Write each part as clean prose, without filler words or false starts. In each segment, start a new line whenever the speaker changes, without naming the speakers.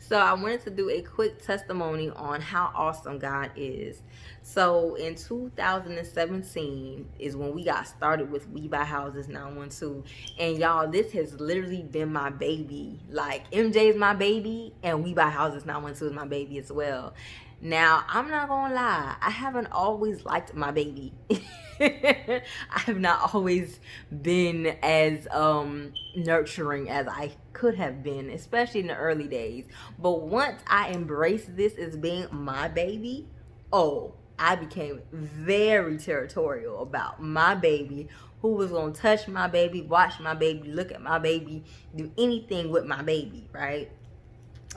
So I wanted to do a quick testimony on how awesome God is. So in 2017 is when we got started with We Buy Houses 912. And y'all, this has literally been my baby. Like MJ is my baby and We Buy Houses 912 is my baby as well. Now, I'm not gonna lie, I haven't always liked my baby. I have not always been as nurturing as I could have been, especially in the early days. But once I embraced this as being my baby, oh, I became very territorial about my baby, who was gonna touch my baby, watch my baby, look at my baby, do anything with my baby, right?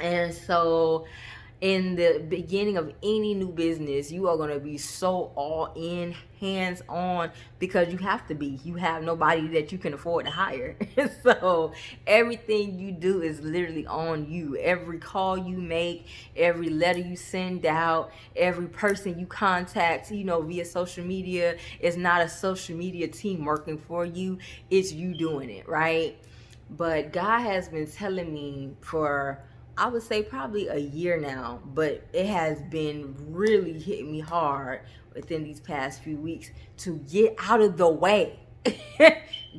And so in the beginning of any new business, you are going to be so all in, hands on, because you have to be. You have nobody that you can afford to hire. So everything you do is literally on you. Every call you make, every letter you send out, every person you contact, via social media, is not a social media team working for you. It's you doing it, right? But God has been telling me for, I would say, probably a year now, but it has been really hitting me hard within these past few weeks to get out of the way.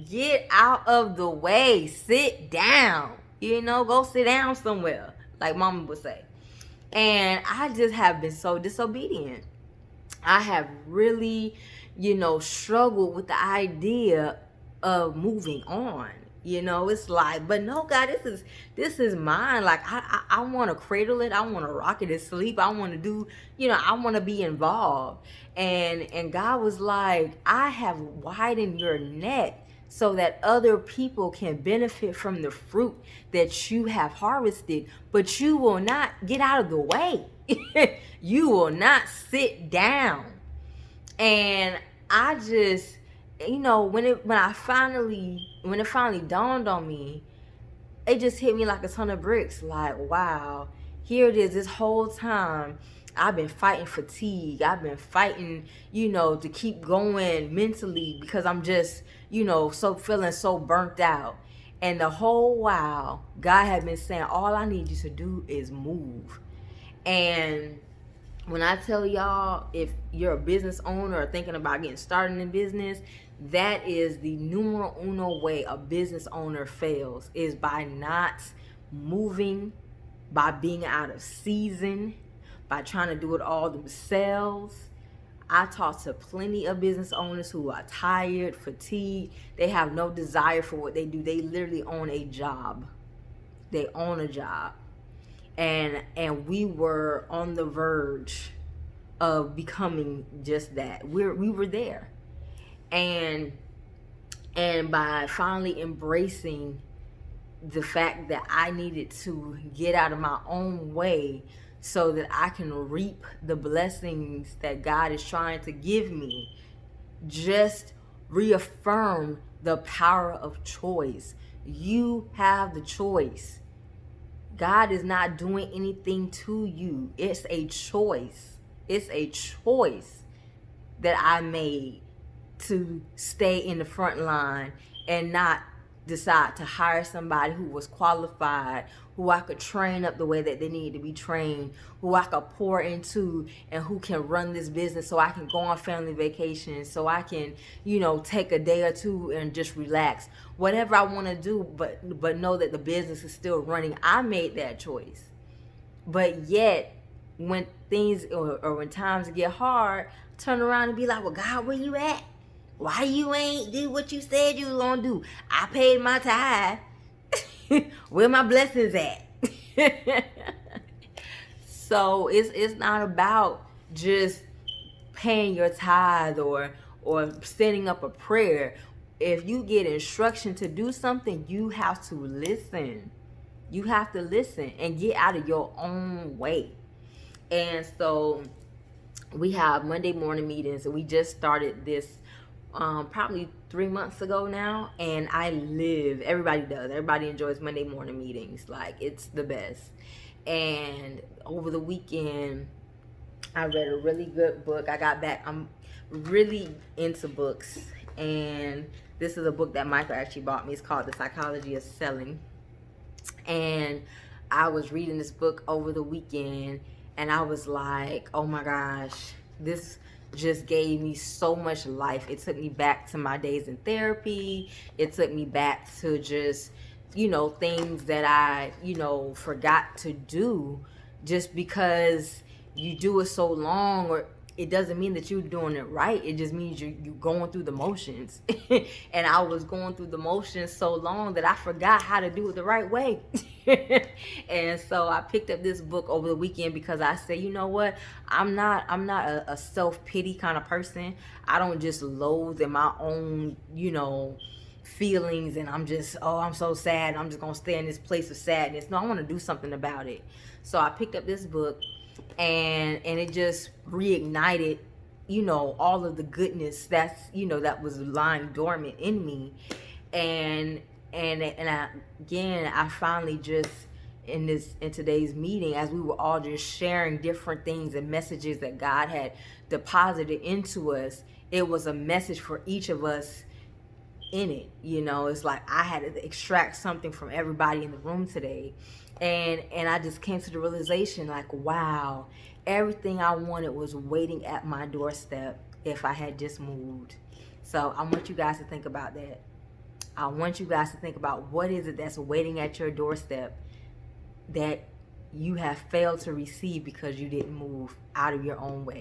Get out of the way. Sit down. Go sit down somewhere, like mama would say. And I just have been so disobedient. I have really, struggled with the idea of moving on. It's like, but no, God, this is mine. Like I want to cradle it. I want to rock it to sleep. I want to do, I want to be involved. And God was like, I have widened your net so that other people can benefit from the fruit that you have harvested, but you will not get out of the way. You will not sit down. And I just, when it finally dawned on me, it just hit me like a ton of bricks. Like, wow, here it is. This whole time I've been fighting fatigue. I've been fighting, to keep going mentally, because I'm just, so feeling so burnt out. And the whole while, God had been saying, all I need you to do is move. And when I tell y'all, if you're a business owner or thinking about getting started in business, that is the numero uno way a business owner fails, is by not moving, by being out of season, by trying to do it all themselves. I talk to plenty of business owners who are tired, fatigued. They have no desire for what they do. They literally own a job. They own a job. And we were on the verge of becoming just that. We were there. And by finally embracing the fact that I needed to get out of my own way so that I can reap the blessings that God is trying to give me, just reaffirm the power of choice. You have the choice. God is not doing anything to you. It's a choice. It's a choice that I made to stay in the front line and not decide to hire somebody who was qualified, who I could train up the way that they need to be trained, who I could pour into, and who can run this business so I can go on family vacations, so I can, take a day or two and just relax. Whatever I want to do, but know that the business is still running. I made that choice. But yet, when things or when times get hard, turn around and be like, well, God, where you at? Why you ain't do what you said you was gonna do? I paid my tithe. Where my blessings at? So it's not about just paying your tithe or setting up a prayer. If you get instruction to do something, you have to listen. You have to listen and get out of your own way. And so we have Monday morning meetings, and we just started this probably 3 months ago now, and everybody enjoys Monday morning meetings. Like, it's the best. And over the weekend, I read a really good book. I'm really into books, and this is a book that Michael actually bought me. It's called The Psychology of Selling. And I was reading this book over the weekend, and I was like, oh my gosh, this just gave me so much life. It took me back to my days in therapy. It took me back to just, things that I, forgot to do just because you do it so long, or it doesn't mean that you're doing it right. It just means you're going through the motions. And I was going through the motions so long that I forgot how to do it the right way. And so I picked up this book over the weekend because I said, you know what? I'm not a self-pity kind of person. I don't just loathe in my own, feelings, and I'm just, oh, I'm so sad, I'm just gonna stay in this place of sadness. No, I want to do something about it. So I picked up this book, and it just reignited, all of the goodness that was lying dormant in me. And I finally just in today's meeting, as we were all just sharing different things and messages that God had deposited into us, it was a message for each of us in it. It's like I had to extract something from everybody in the room today. And I just came to the realization, like, wow, everything I wanted was waiting at my doorstep if I had just moved. So I want you guys to think about that. I want you guys to think about what is it that's waiting at your doorstep that you have failed to receive because you didn't move out of your own way.